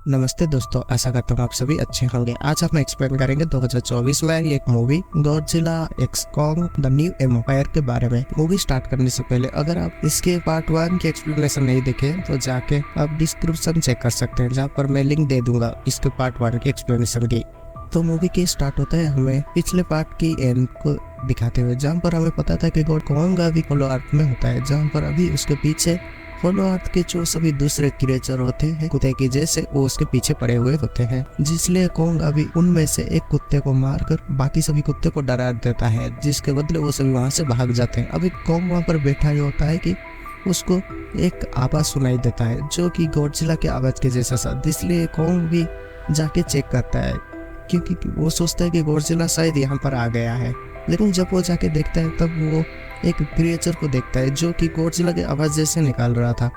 नमस्ते दोस्तों, आशा करता हूँ आप सभी अच्छे होंगे। आज हम एक्सप्लेन करेंगे 2024 में एक movie Godzilla x Kong the new empire के बारे में। मूवी स्टार्ट करने से पहले अगर आप इसके पार्ट 1 की एक्सप्लेनेशन नहीं देखे तो जाके आप डिस्क्रिप्शन चेक कर सकते हैं, जहाँ पर मैं लिंक दे दूंगा इसके पार्ट 1 की एक्सप्लेनेशन की। तो मूवी की स्टार्ट होता है हमें पिछले पार्ट की एंड को दिखाते हुए, जहाँ पर हमें पता था कि गॉड कॉन्ग अभी होलो अर्थ में होता है, जहाँ पर अभी उसके पीछे होलो अर्थ के जो सभी दूसरे क्रिएचर होते हैं कुत्ते की जैसे, वो उसके पीछे पड़े हुए होते हैं, जिसलिए कॉन्ग अभी उनमें से एक कुत्ते को मारकर बाकी सभी कुत्ते को डरा देता है, जिसके बदले वो सभी वहां से भाग जाते हैं। अभी कॉन्ग वहां पर बैठा ही होता है कि उसको एक आवाज सुनाई देता है जो कि गॉडजिला के आवाज के जैसा सा, इसलिए कॉन्ग भी जाके चेक करता है क्योंकि वो सोचता है कि गॉडजिला शायद यहाँ पर आ गया है। लेकिन जब वो जाके देखता है तब वो एक क्रिएचर को देखता है जो कि गॉडजिला के आवाज जैसे निकाल रहा था।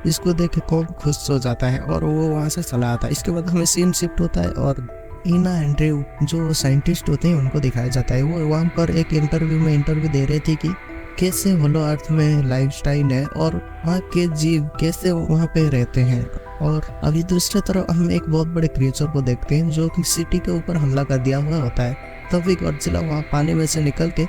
इसको देख के कॉन्ग खुश हो जाता है और वो वहां से चला आता है। इसके बाद हमें सीन शिफ्ट होता है और ईना एंड्रयू जो साइंटिस्ट होते हैं उनको दिखाया जाता है। वो वहां पर एक इंटरव्यू दे रहे थे कि कैसे होलो अर्थ में लाइफस्टाइल है और वहाँ के जीव कैसे वहाँ पे रहते हैं। और अभी दूसरी तरफ हम एक बहुत बड़े क्रिएचर को देखते हैं जो कि सिटी के ऊपर हमला कर दिया हुआ होता है। तभी गॉडजिला वहाँ पानी में से निकल के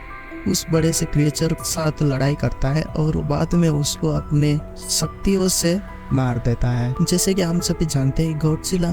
उस बड़े से क्रिएचर के साथ लड़ाई करता है और बाद में उसको अपने शक्तियों से मार देता है। जैसे कि हम सभी जानते हैं, गॉडजिला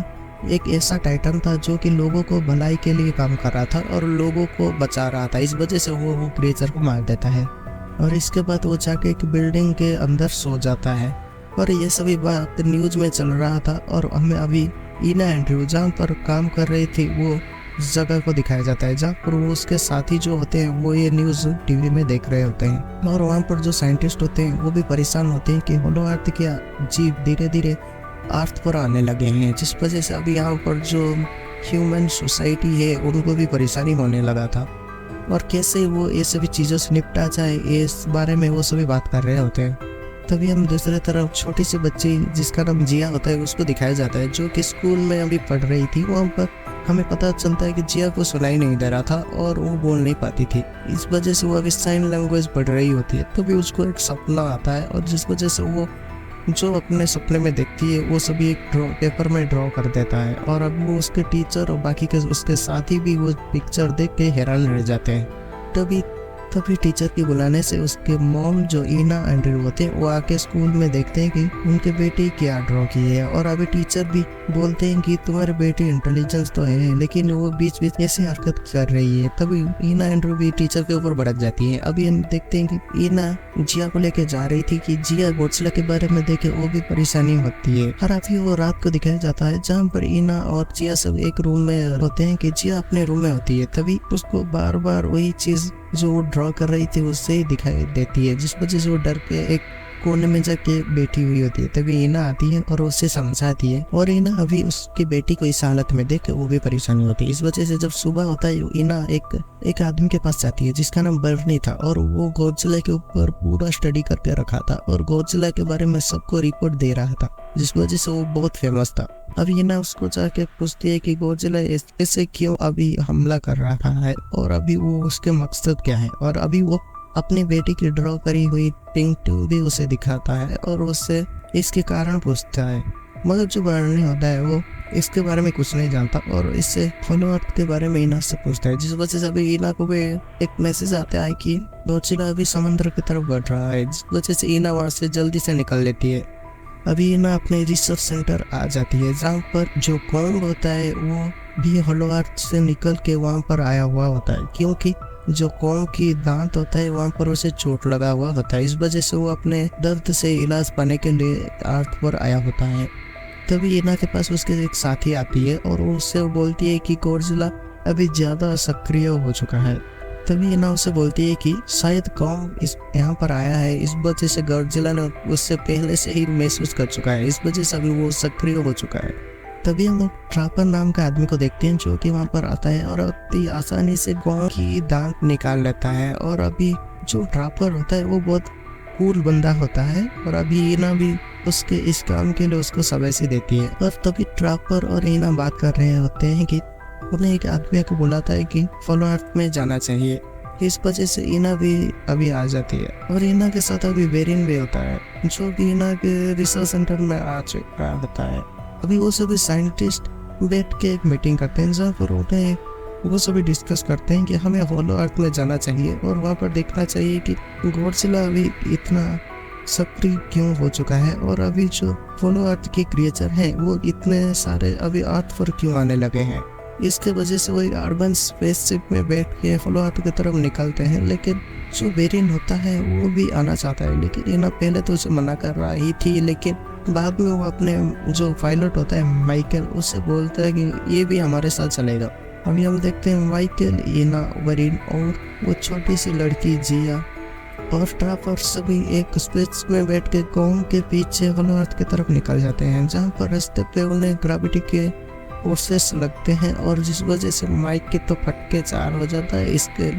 एक ऐसा टाइटन था जो कि लोगों को भलाई के लिए काम कर रहा था और लोगों को बचा रहा था। इस वजह से वो क्रिएचर को मार देता है और इसके बाद वो जाके एक बिल्डिंग के अंदर सो जाता है। और ये सभी बात न्यूज में चल रहा था और हमें अभी ईना एंड्रयू जहाँ पर काम कर रही थी वो जगह को दिखाया जाता है, जहाँ पर वो उसके साथी जो होते हैं वो ये न्यूज टीवी में देख रहे होते हैं। और वहाँ पर जो साइंटिस्ट होते हैं वो भी परेशान होते हैं कि होलो अर्थ के जीव धीरे धीरे अर्थ पर आने लगे हैं, जिस वजह से अभी यहाँ पर जो ह्यूमन सोसाइटी है उनको भी परेशानी होने लगा था। और कैसे वो ये सभी चीज़ों से निपटा जाए इस बारे में वो सभी बात कर रहे होते हैं। तभी हम दूसरी तरफ छोटी सी बच्ची जिसका नाम जिया होता है उसको दिखाया जाता है, जो कि स्कूल में अभी पढ़ रही थी। वहाँ पर हमें पता चलता है कि जिया को सुनाई नहीं दे रहा था और वो बोल नहीं पाती थी, इस वजह से वो अभी साइन लैंग्वेज पढ़ रही होती है। तभी उसको एक सपना आता है और जिस वजह से वो जो अपने सपने में देखती है वो सभी एक पेपर में ड्रॉ कर देता है। और अब वो उसके टीचर और बाकी के उसके साथी भी वो पिक्चर देख के हैरान रह जाते हैं। तभी टीचर के बुलाने से उसके मॉम जो ईना एंड्रयू होते हैं वो आके स्कूल में देखते हैं कि उनके बेटी क्या ड्रॉ की है। और अभी टीचर भी बोलते हैं कि तुम्हारे बेटी इंटेलिजेंस तो है लेकिन वो बीच बीच ऐसी हरकत कर रही है। तभी ईना एंड्रयू भी टीचर के ऊपर भड़क जाती है। अभी हम देखते हैं कि ईना जिया को लेके जा रही थी कि जिया गॉडजिला के बारे में देखे वो भी परेशानी होती है। और अभी वो रात को दिखाया जाता है जहाँ पर ईना और जिया सब एक रूम में होते हैं कि जिया अपने रूम में होती है। तभी उसको बार बार वही चीज जो वो ड्रॉ कर रही थी उससे ही दिखाई देती है, जिस वजह से वो डर के एक कोने में जाके बैठी हुई होती है। तभी ईना आती है और उससे समझाती है और ईना अभी उसकी बेटी को इस हालत में देख वो भी परेशानी होती है। इस वजह से जब सुबह होता है ईना एक आदमी के पास जाती है जिसका नाम बर्नी था और वो गॉडजिला के ऊपर पूरा स्टडी करके रखा था और गॉडजिला के बारे में सबको रिपोर्ट दे रहा था, जिस वजह से वो बहुत फेमस था। अब ईना उसको जाके पूछती है कि गॉडजिला ऐसे क्यों अभी हमला कर रहा है और अभी वो उसके मकसद क्या है। और अभी वो अपनी बेटी की ड्रॉ करी हुई पिंक ट्यूब भी उसे दिखाता है और उससे इसके कारण पूछता है, मगर जो बर्नी होता है वो इसके बारे में कुछ नहीं जानता और इससे होलो अर्थ के बारे में ईना से पूछता है, जिस वजह से अभी ईना को भी एक मैसेज आता है कि गॉडजिला अभी समुद्र की तरफ बढ़ रहा है, जिस वजह से ईना वहां से जल्दी से निकल लेती है। अभी ईना अपने रिसर्च सेंटर आ जाती है जहाँ पर जो कॉन्ग होता है वो भी होलो अर्थ से निकल के वहाँ पर आया हुआ होता है, क्योंकि जो कॉन्ग की दांत होता है वहाँ पर उसे चोट लगा हुआ होता है। इस वजह से वो अपने दर्द से इलाज पाने के लिए अर्थ पर आया होता है। तभी ईना के पास उसके एक साथी आती है और उससे बोलती है कि गॉडजिला अभी ज्यादा सक्रिय हो चुका है। तभी ईना उससे बोलती है कि शायद कॉन्ग इस यहाँ पर आया है, इस वजह से गॉडजिला ने उससे पहले से ही महसूस कर चुका है, इस वजह से अभी वो सक्रिय हो चुका है। तभी हम लोग ट्रापर नाम का आदमी को देखते हैं जो कि वहाँ पर आता है और अति आसानी से कॉन्ग की दांत निकाल लेता है। और अभी जो ट्रापर होता है वो बहुत कूल बंदा होता है और अभी ईना भी उसके इस काम के लिए उसको शाबाशी देती है। और तभी ट्रापर और ईना बात कर रहे होते हैं कि उन्हें एक आदमी को बुलाता है कि होलो अर्थ में जाना चाहिए। इस वजह से ईना भी अभी आ जाती है और ईना के साथ अभी वेरिन भी होता है जो कि ईना के रिसर्च सेंटर में आ चुका होता है। अभी वो सभी साइंटिस्ट बैठ के एक मीटिंग करते हैं जहाँ पर उन्हें वो सभी डिस्कस करते हैं कि हमें होलो अर्थ में जाना चाहिए और वहाँ पर देखना चाहिए कि गॉडजिला अभी इतना सक्रिय क्यों हो चुका है और अभी जो होलो अर्थ के क्रिएचर हैं वो इतने सारे अभी अर्थ पर क्यों आने लगे हैं। इसके वजह से वो एक अर्बन स्पेसशिप में बैठ के होलो अर्थ की तरफ निकलते हैं, लेकिन जो वेरिएंट होता है वो भी आना चाहता है, लेकिन इन्हें पहले तो उसे मना कर रहा ही थी, लेकिन बाद में वो अपने जो पायलट होता है माइकल उससे बोलता है कि ये भी हमारे साथ चलेगा। अभी हम देखते हैं माइकल, इना, वरीन और वो छोटी सी लड़की जिया और ट्रैपर सभी एक स्पेस में बैठ के कॉन्ग के पीछे होलो अर्थ की तरफ निकल जाते हैं, जहाँ पर रास्ते पे उन्हें ग्रेविटी के फोर्सेस लगते हैं और जिस वजह से माइक के तो फटके चार हो जाता है इसके।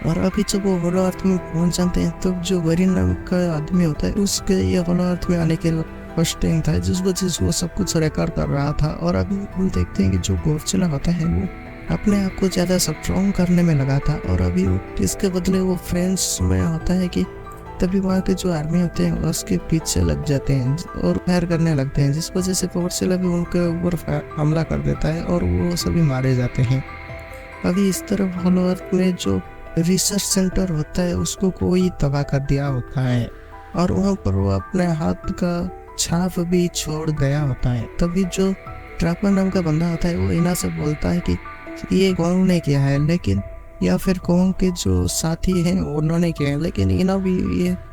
और अभी जब वो होलो अर्थ में पहुंच जाते हैं तो जो वरीन नाम का आदमी होता है उसके ये होलो अर्थ में आने के फर्स्ट टाइम था, जिस वजह से वो सब कुछ रिकॉर्ड कर रहा था। और अभी हम देखते हैं कि जो गॉडजिला होता है वो अपने आप को ज़्यादा स्ट्रॉन्ग करने में लगा था और अभी इसके बदले वो फ्रेंड्स में होता है कि तभी वहाँ के जो आर्मी होते हैं उसके पीछे लग जाते हैं और फायर करने लगते हैं, जिस वजह से गॉडजिला भी उनके ऊपर हमला कर देता है और वो सभी मारे जाते हैं। अभी इस तरफ होलो अर्थ में जो रिसर्च सेंटर होता है उसको कोई तबाह कर दिया होता है और वहाँ पर वो अपने हाथ का छाप भी छोड़ गया होता है। तभी जो ट्रैपर नाम का बंदा होता है वो इना से बोलता है कि ये कॉन्ग ने किया है, लेकिन या फिर कॉन्ग के जो साथी हैं उन्होंने किया है, लेकिन इना भी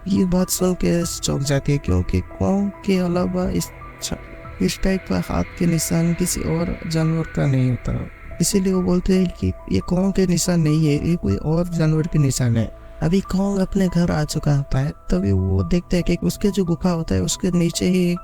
ये बात सुन के चौंक जाती है क्योंकि कॉन्ग के अलावा इस टाइप का हाथ के निशान किसी और जानवर का नहीं होता। इसीलिए वो बोलते हैं कि ये कॉन्ग के निशान नहीं है, ये कोई और जानवर के निशान है। अभी कॉन्ग अपने घर आ चुका होता है, तभी वो देखते हैं कि उसके जो गुफा होता है उसके नीचे ही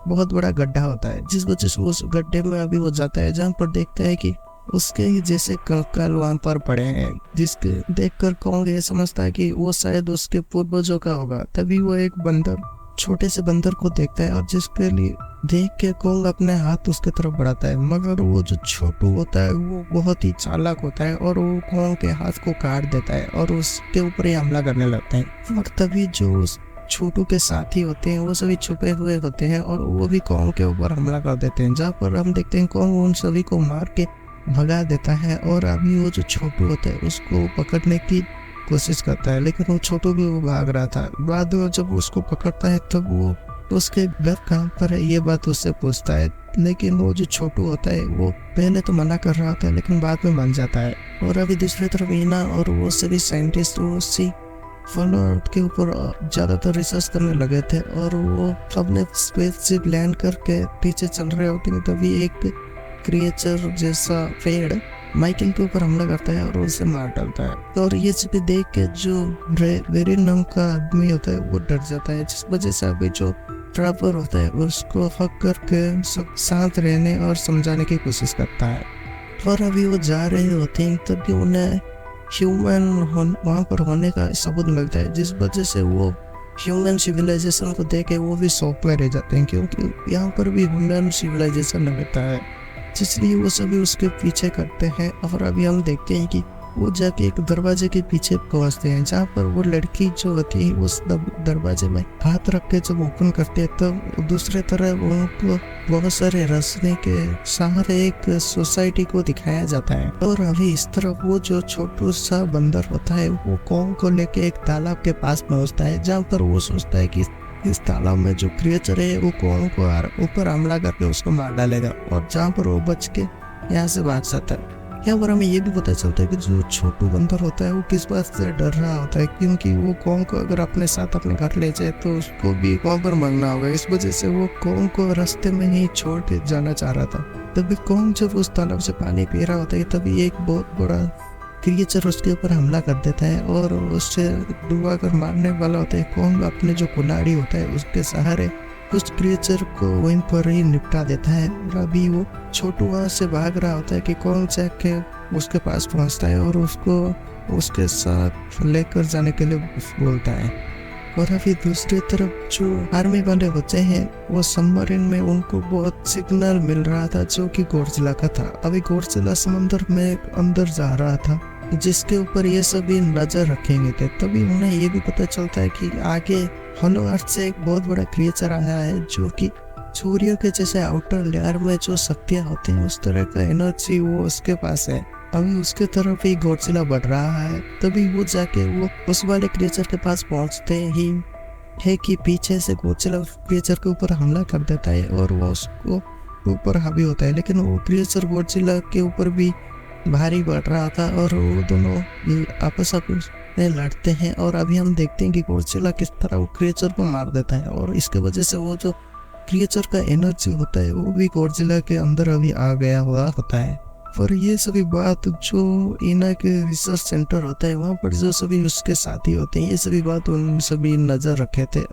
बहुत बड़ा गड्ढा होता है, जिस वजह से उस गड्ढे में अभी वो जाता है, जहाँ पर देखता है कि उसके ही जैसे कंकाल वहां पर पड़े हैं, जिसके देखकर कॉन्ग ये समझता है कि वो शायद उसके पूर्वजों का होगा। तभी वो एक बंदर, छोटे से बंदर को देखता है और जिसके लिए देख के कॉन्ग अपने हाथ उसके तरफ बढ़ाता है, मगर वो जो छोटू होता है वो बहुत ही चालाक होता है और वो कॉन्ग के हाथ को काट देता है और उसके ऊपर ही हमला करने लगता है। और तभी जो छोटू के साथी होते हैं वो सभी छुपे हुए होते हैं और वो भी कॉन्ग के ऊपर हमला कर देते हैं, जहाँ पर हम देखते हैं कॉन्ग उन सभी को मार के भगा देता है। और अभी वो जो छोटू होता है उसको पकड़ने की कोशिश करता है, लेकिन वो छोटू भी वो भाग रहा था। बाद में जब उसको पकड़ता है तब वो उसके घर कहाँ पर है ये बात उससे पूछता है, लेकिन वो जो छोटू होता है वो पहले तो मना कर रहा था लेकिन बाद में मान जाता है। और अभी दूसरी तरफ इना और वो सभी साइंटिस्ट उसी होलो अर्थ के ऊपर ज़्यादातर रिसर्च करने लगे थे और वो अपने स्पेसशिप लैंड करके पीछे चल रहे होते हैं। तभी एक क्रिएचर जैसा पेड़ माइकल के ऊपर हमला करता है और उसे मार डालता है। और ये सभी देख के जो वेरिन नाम का आदमी होता है वो डर जाता है, जिस वजह से अभी जो ट्रैपर होता है उसको हक करके सब साथ रहने और समझाने की कोशिश करता है। और अभी वो जा रहे होते हैं तभी उन्हें ह्यूमन वहाँ पर होने का सबूत मिलता है, जिस वजह से वो ह्यूमन सिविलाइजेशन को देख के वो भी शौक में रह जाते हैं, क्योंकि यहाँ पर भी ह्यूमन सिविलाइजेशन रहता है, इसलिए वो सभी उसके पीछे करते हैं। और अभी हम देखते हैं कि वो जाके एक दरवाजे के पीछे पहुंचते हैं, जहाँ पर वो लड़की जो होती है उस दरवाजे में हाथ रख के जब ओपन करते हैं तब दूसरे तरफ उनको बहुत सारे रास्ते के सहारे एक सोसाइटी को दिखाया जाता है। और अभी इस तरफ वो जो छोटू सा बंदर होता है वो कॉन्ग को लेके एक तालाब के पास पहुंचता है, जहाँ पर वो सोचता है कि इस तालाब में जो क्रिएचर है वो कॉन्ग को ऊपर हमला करके उसको मार डालेगा, और जहाँ पर वो बच के यहाँ से भाग जाता है। यहाँ पर हमें ये भी पता चलता है कि जो छोटू बंदर होता है वो किस बात से डर रहा होता है, क्योंकि वो कॉन्ग को अगर अपने साथ अपने घर ले जाए तो उसको भी वहाँ पर मरना होगा। इस वजह से वो कॉन्ग को रास्ते में ही छोड़ के जाना चाह रहा था। तभी कॉन्ग जब उस तालाब से पानी पी रहा होता है तभी एक बहुत बड़ा क्रिएचर उसके ऊपर हमला कर देता है और उससे डुबा कर मारने वाला होता है। कॉन्ग अपने जो कुल्हाड़ी होता है उसके सहारे उस क्रिएचर को वहीं पर ही निपटा देता है। और अभी वो छोटू वहाँ से भाग रहा होता है कि कॉन्ग जाके उसके पास पहुँचता है और उसको उसके साथ लेकर जाने के लिए बोलता है। और अभी दूसरी तरफ जो आर्मी वाले होते हैं वो सबमरीन में उनको बहुत सिग्नल मिल रहा था जो कि गॉडजिला का था। अभी गॉडजिला समंदर में अंदर जा रहा था, जिसके ऊपर ये सभी नजर रखेंगे थे। तभी उन्हें ये भी पता चलता है कि आगे होलो अर्थ से एक बहुत बड़ा क्रिएचर आया है जो कि सूर्य के जैसे आउटर लेयर में जो शक्तियां होती हैं उस तरह का एनर्जी वो उसके पास है। अभी उसके तरफ ही गॉडजिला बढ़ रहा है, तभी वो जाके वो उस वाले क्रिएचर के पास पहुंचते ही है कि पीछे से गॉडजिला क्रिएचर के ऊपर हमला कर देता है और वो उसको ऊपर हावी होता है। लेकिन वो क्रिएचर गॉडजिला के ऊपर भी भारी बढ़ रहा था और वो दोनों आपस में लड़ते हैं। और अभी हम देखते हैं कि गॉडजिला किस तरह वो क्रिएचर को मार देता है और इसके वजह से वो जो क्रिएचर का एनर्जी होता है वो भी गॉडजिला के अंदर अभी आ गया हुआ होता है। और ये सभी बात जो इना के रिसर्च सेंटर होता है वहाँ पर जो सभी उसके साथी होते हैं ये सभी बात उन सभी नजर रखे थे।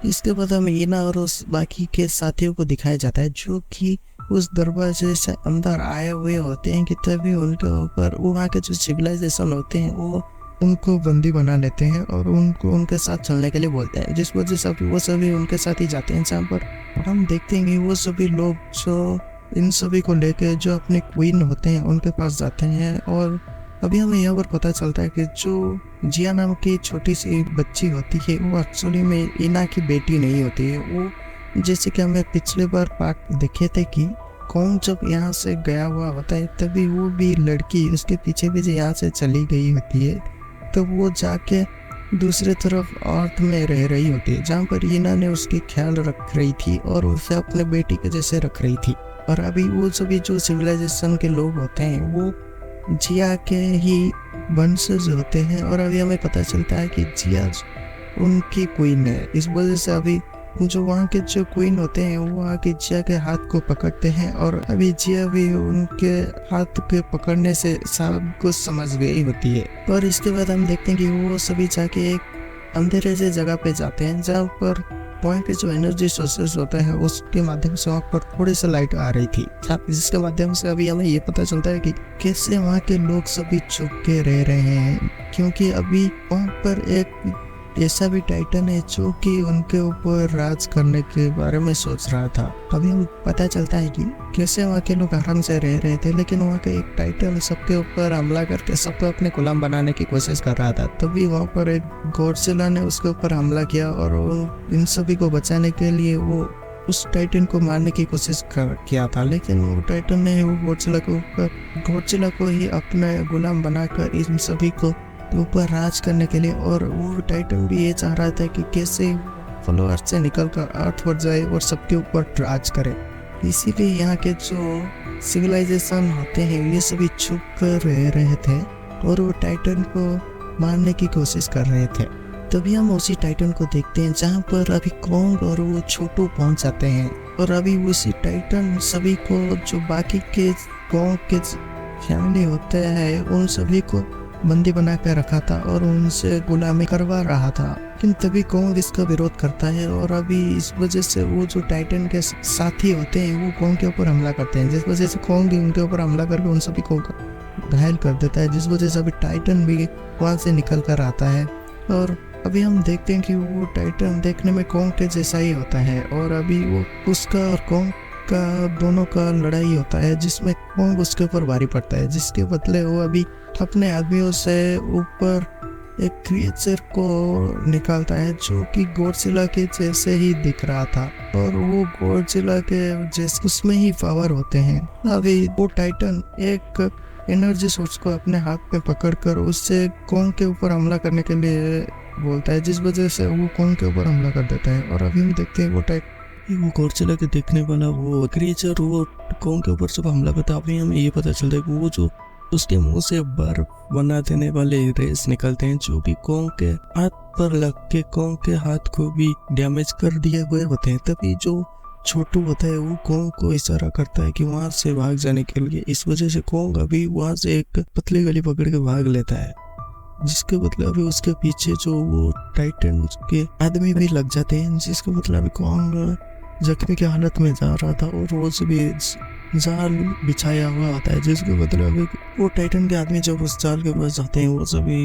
इसके बाद हमें इना और उस बाकी के साथियों को दिखाया जाता है जो कि उस दरवाजे से अंदर आए हुए होते हैं कि तभी उनके ऊपर वहाँ के जो सिविलाइजेशन होते हैं वो उनको बंदी बना लेते हैं और उनको उनके साथ चलने के लिए बोलते हैं, जिस वजह से वो सभी उनके साथ ही जाते हैं। जहाँ पर हम देखते हैं कि वो सभी लोग जो इन सभी को लेके जो अपने क्वीन होते हैं उनके पास जाते हैं। और अभी हमें यहाँ पर पता चलता है कि जो जिया नाम की छोटी सी बच्ची होती है वो एक्चुअली में इना की बेटी नहीं होती है। वो जैसे कि हमें पिछले बार पार्ट देखे थे कि कौन जब यहाँ से गया हुआ होता है तभी वो भी लड़की उसके पीछे पीछे यहाँ से चली गई होती है, तो वो जाके दूसरे तरफ अर्थ में रह रही होती है जहाँ पर इना ने उसकी ख्याल रख रही थी और उसे अपने बेटी के जैसे रख रही थी। और अभी वो सभी जो सिविलाइजेशन के लोग होते हैं वो जिया के ही वंशज होते हैं और अभी हमें पता चलता है कि जिया उनकी क्वीन है। इस वजह से अभी जो वहाँ के जो क्वीन होते हैं वो आके जिया के हाथ को पकड़ते हैं और अभी जिया भी उनके हाथ के पकड़ने से सब कुछ समझ गई होती है। और इसके बाद हम देखते हैं कि वो सभी जाके एक अंधेरे से जगह पे जाते हैं जहाँ पर वहाँ के जो एनर्जी सोर्सेस होता है उसके माध्यम से वहाँ पर थोड़ी सी लाइट आ रही थी, जिसके माध्यम से अभी हमें ये पता चलता है कि कैसे वहाँ के लोग सभी छुप के रह रहे हैं, क्योंकि अभी वहाँ पर एक ऐसा भी टाइटन है जो कि उनके ऊपर राज करने के बारे में सोच रहा था। अभी हम पता चलता है कि कैसे वहाँ के लोग आराम से रह रहे थे, लेकिन वहाँ का एक टाइटन सबके ऊपर हमला करके सबको अपने गुलाम बनाने की कोशिश कर रहा था। तभी वहाँ पर एक गॉडजिला ने उसके ऊपर हमला किया और इन सभी को बचाने के लिए वो उस टाइटन को मारने की कोशिश किया था, लेकिन वो टाइटन ने वो गॉडजिला को ही अपना गुलाम बनाकर इन सभी को ऊपर राज करने के लिए, और वो टाइटन भी ये चाह रहा था कि कैसे फॉलोअर्स से निकलकर अर्थ पर जाए और सबके ऊपर राज करे। इसीलिए यहाँ के जो सिविलाइजेशन होते हैं ये सभी छुप कर रह रहे थे और वो टाइटन को मारने की कोशिश कर रहे थे। तभी हम उसी टाइटन को देखते हैं जहाँ पर अभी कोंग और वो छोटू पहुंच जाते हैं और अभी उसी टाइटन सभी को जो बाकी के कोंग के फैमिली होते हैं उन सभी को बंदी बना कर रखा था और उनसे गुलामी करवा रहा था। लेकिन तभी कोंग इसका विरोध करता है और अभी इस वजह से वो जो टाइटन के साथी होते हैं वो कोंग के ऊपर हमला करते हैं, जिस वजह से कोंग भी उनके ऊपर हमला करके उन सभी को घायल कर देता है, जिस वजह से अभी टाइटन भी वहां से निकल कर आता है। और अभी हम देखते हैं कि वो टाइटन देखने में कोंग के जैसा ही होता है और अभी वो उसका और कोंग का दोनों का लड़ाई होता है जिसमें कोंग उसके ऊपर भारी पड़ता है, जिसके बदले वो अभी अपने आदमियों से ऊपर एक क्रिएचर को निकालता है जो कि गॉडजिला के जैसे ही दिख रहा था और वो गॉडजिला के जैसे उसमें ही पावर होते हैं। अभी वो टाइटन एक एनर्जी सोर्स को अपने हाथ में पकड़कर उससे कोंग के ऊपर हमला करने के लिए बोलता है, जिस वजह से वो कोंग के ऊपर हमला कर देता है। और अभी हम देखते हैं वो गॉडजिला के देखने वाला वो क्रिएचर वो कोंग के ऊपर जब हमला करता है, अभी हमें ये पता चलता है कि वो जो उसके मुंह से बर्फ बना देने वाले रेस निकलते हैं जो कि कोंग के हाथ पर लग के कोंग के हाथ को भी डैमेज कर दिए हुए होते हैं। तभी जो छोटू होता है वो कोंग को इशारा करता है कि वहां से भाग जाने के लिए। इस वजह से कोंग अभी वहां से एक पतली गली पकड़ के भाग लेता है, जिसके बदले अभी उसके पीछे जो वो टाइटन के आदमी भी लग जाते हैं, जिसके बदले अभी कोंग जख्मी की हालत में जा रहा था और वो सभी जाल बिछाया हुआ होता है, जिसके बदले अभी वो टाइटन के आदमी जब उस जाल के पास जाते हैं वो सभी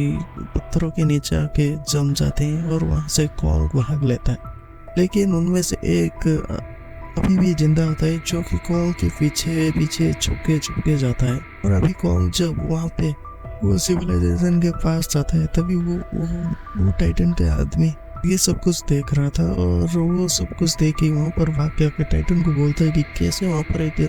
पत्थरों के नीचे आके जम जाते हैं और वहां से कोंग भाग लेता है। लेकिन उनमें से एक अभी भी जिंदा होता है जो कि कोंग के पीछे पीछे छुपके जाता है। और अभी कोंग जब वहां पे वो सिविलाइजेशन के पास जाता है तभी वो टाइटन के आदमी ये सब कुछ देख रहा था और वो सब कुछ देख के वहाँ पर भाग के अपने टाइटन को बोलता है कि कैसे वहाँ पर एक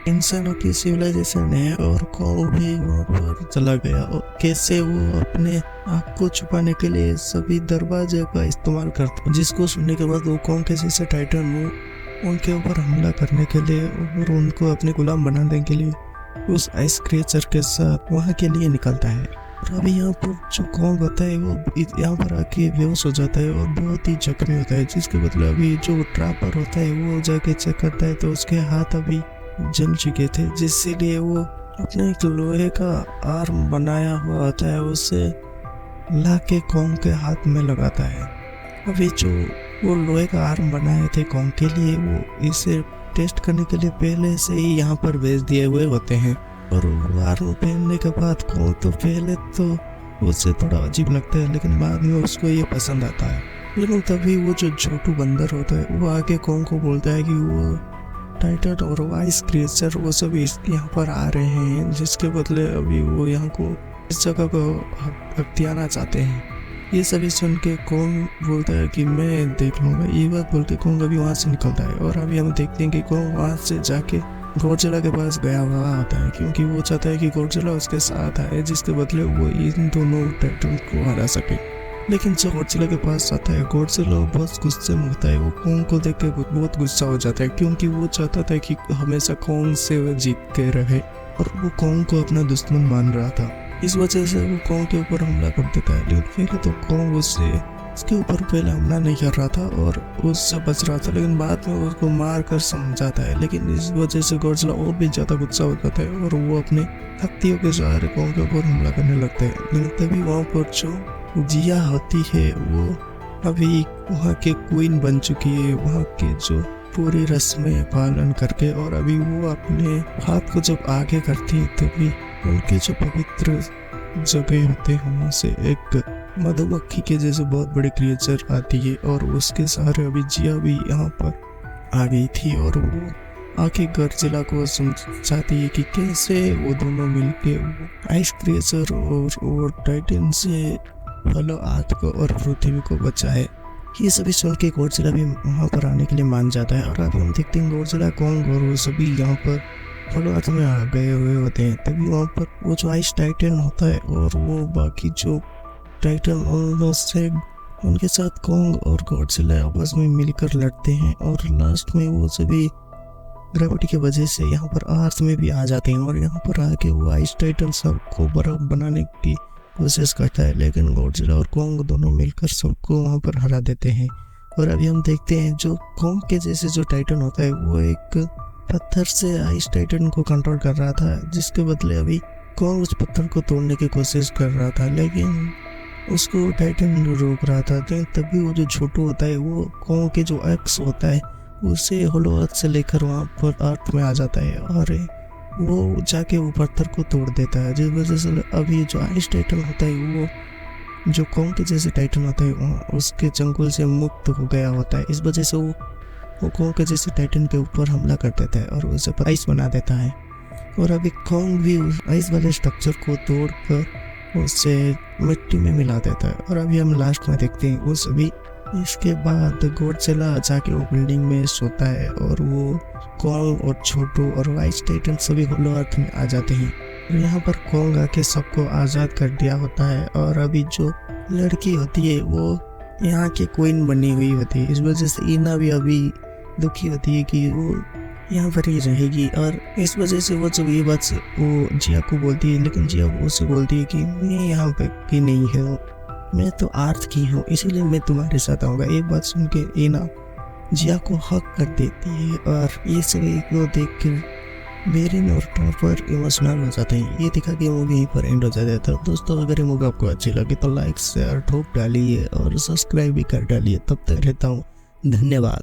इंसानों की सिविलाइजेशन है और कॉन्ग भी वहाँ पर चला गया और कैसे वो अपने आप को छुपाने के लिए सभी दरवाजे का इस्तेमाल करता, जिसको सुनने के बाद वो कॉन्ग के जैसे टाइटन वो उनके ऊपर हमला करने के लिए और उनको अपने गुलाम बनाने के लिए उस आइस क्रिएचर के साथ वहाँ के लिए निकलता है। और अभी यहाँ पर जो कॉन्ग होता है वो यहाँ पर आके बेहोश हो जाता है और बहुत ही जख्मी होता है, जिसके बदले अभी जो ट्रैपर होता है वो जाके चेक करता है तो उसके हाथ अभी जल चुके थे, जिसलिए वो अपने एक लोहे का आर्म बनाया हुआ होता है उसे ला के कॉन्ग के हाथ में लगाता है। अभी जो वो लोहे का आर्म बनाए थे कॉन्ग के लिए वो इसे टेस्ट करने के लिए पहले से ही यहाँ पर भेज दिए हुए होते हैं। और वो आर्म पहनने के बाद कॉन्ग तो पहले तो उससे थोड़ा अजीब लगता है लेकिन बाद में उसको ये पसंद आता है। लेकिन तभी वो जो छोटू बंदर होता है वो आके कॉन्ग को बोलता है कि वो टाइटन और आइस क्रिएचर वो सब यहाँ पर आ रहे हैं, जिसके बदले अभी वो यहाँ को इस जगह को हथियाना चाहते हैं। ये सभी सुन के कॉन्ग बोलता है कि मैं देख लूँगा। ये बात बोल के कॉन्ग अभी वहाँ से निकलता है और अभी हम देखते हैं कि कॉन्ग वहाँ से जाके गॉडजिला के पास गया हुआ आता है क्योंकि वो चाहता है कि गॉडजिला उसके साथ आए, जिसके बदले वो इन दोनों टाइटन को हरा सके। लेकिन जब गॉडजिला के पास आता है गॉडजिला बहुत गुस्से में होता है। वो कॉन्ग को देख के बहुत गुस्सा हो जाता है क्योंकि वो चाहता था कि हमेशा कॉन्ग से वो जीतते रहे और वो कॉन्ग को अपना दुश्मन मान रहा था। इस वजह से वो कॉन्ग के ऊपर हमला कर देता है। लेकिन पहले तो कॉन्ग उसके ऊपर पहले हमला नहीं कर रहा था और उससे बच रहा था, लेकिन बाद में उसको मार कर समझाता है। लेकिन इस वजह से गॉडजिला और भी ज़्यादा गुस्सा हो जाता है और वो अपने शक्तियों के सहारे कॉन्ग के ऊपर हमला करने लगता है। लेकिन तभी वहाँ पर जो जिया होती है वो अभी वहाँ के क्वीन बन चुकी है, वहाँ के जो पूरी रस्में पालन करके। और अभी वो अपने हाथ को जब आगे करती है तभी उनके जो पवित्र जगह होते हैं वहाँ से एक मधुमक्खी के जैसे बहुत बड़ी क्रिएचर आती है और उसके सहारे अभी जिया भी यहाँ पर आ गई थी और वो आके गॉडजिला को समझाती है कि कैसे वो दोनों मिलके आइस क्रिएचर और टाइटन से हेलो आर्थ को और पृथ्वी को बचाए। ये सभी सुन के गॉडजिला भी वहाँ पर आने के लिए मान जाता है और अब हम देखते हैं गॉडजिला कॉन्ग और वो सभी यहाँ पर हेलो आर्थ में आ गए हुए होते हैं। तभी वहाँ पर वो जो आइस टाइटन होता है और वो बाकी जो टाइटन उनके साथ कॉन्ग और गॉडजिला आपस में मिलकर लड़ते हैं और लास्ट में वो सभी ग्रेविटी की वजह से यहाँ पर अर्थ में भी आ जाते हैं और यहाँ पर आके वो आइस टाइटन सबको बर्फ बनाने की कोशिश करता है। लेकिन गॉडजिला और कॉन्ग दोनों मिलकर सबको वहाँ पर हरा देते हैं। और अभी हम देखते हैं जो कॉन्ग के जैसे जो टाइटन होता है वो एक पत्थर से आइस टाइटन को कंट्रोल कर रहा था, जिसके बदले अभी कॉन्ग उस पत्थर को तोड़ने की कोशिश कर रहा था लेकिन उसको टाइटन रोक रहा था। लेकिन तभी वो जो छोटू होता है वो कॉन्ग के जो एक्स होता है उसे होलो अर्थ से लेकर वहाँ पर अर्थ में आ जाता है और वो जाके वो पत्थर को तोड़ देता है, जिस वजह से अभी जो आइस टाइटन होता है वो जो कॉन्ग के जैसे टाइटन होता है उसके चंगुल से मुक्त हो गया होता है। इस वजह से वो कॉन्ग के जैसे टाइटन के ऊपर हमला कर देता है और उसे आइस बना देता है। और अभी कॉन्ग भी उस आइस वाले स्ट्रक्चर को तोड़कर उसे मिट्टी में मिला देता है। और अभी हम लास्ट में देखते हैं वो सभी इसके बाद गॉडजिला जाके वो बिल्डिंग में सोता है और वो कॉन्ग और छोटू और आइस टाइटन सभी होलो अर्थ में आ जाते हैं। और यहाँ पर कॉन्ग आके सबको आज़ाद कर दिया होता है और अभी जो लड़की होती है वो यहाँ की क्वीन बनी हुई होती है। इस वजह से ईना भी अभी दुखी होती है कि वो यहाँ पर ही रहेगी और इस वजह से वो जब ये बात वो जिया को बोलती है, लेकिन जिया उसे बोलती है कि मैं यहाँ पे की नहीं हूँ, मैं तो अर्थ की हूँ, इसीलिए मैं तुम्हारे साथ आऊँगा। एक बात सुन के ईना जिया को हक कर देती है और ये सभी को देख कर बेरिन और टॉपर इमोशनल हो जाते हैं। ये दिखा कि मूवी यहीं पर एंड हो जाता है। तो दोस्तों अगर ये मूवी आपको अच्छी लगी तो लाइक शेयर ठोक डालिए और सब्सक्राइब भी कर डालिए। तब तक रहता हूँ, धन्यवाद।